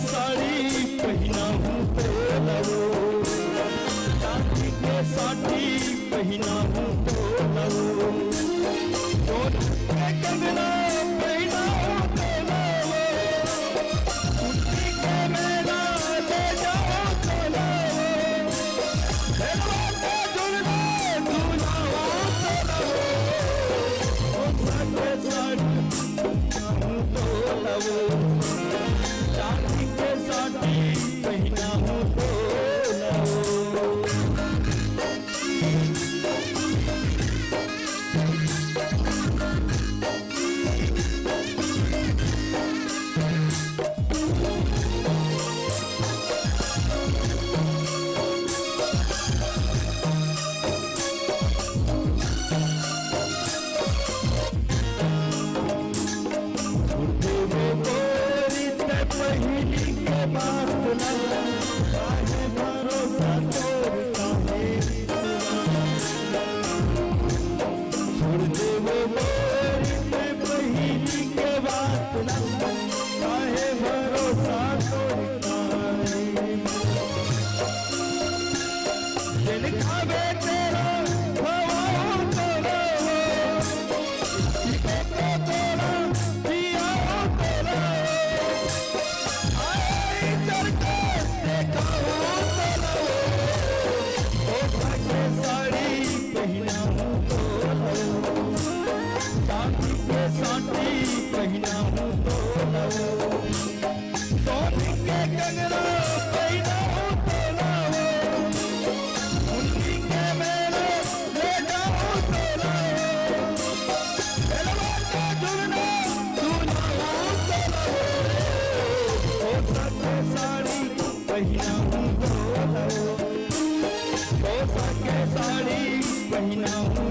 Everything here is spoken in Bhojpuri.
साड़ी पहना हूँ तो लवो, चांदी के साड़ी पहना हूँ तो लवो, सोने के कंगना पहना हूँ तो लवो, कुर्सी के मेला ले जाओ तो लवो, हेलवा के झुलना झुलाओ तो लवो, सोने के साड़ी पहना हूँ तो लवो, चांदी के साड़ी पहना हूँ तो लवो। पहली के बात ना काहे भरोसा तोर काहे छोड़ दे वो मोरी पे पहली के बात ना काहे भरोसा तोर काहे दिल खावे तेरा हवा तोरा किसी को तोरा पिया तोरा पहना हूँ तो लवो, सोने के कंगना पहना हूँ तो लवो, कुर्सी के मेले ले जाओ तो लवो, हेलवा के झुलना झुलाओ तो लवो, सोने के साड़ी पहना हूँ तो लवो, सोने के साड़ी पहना हूँ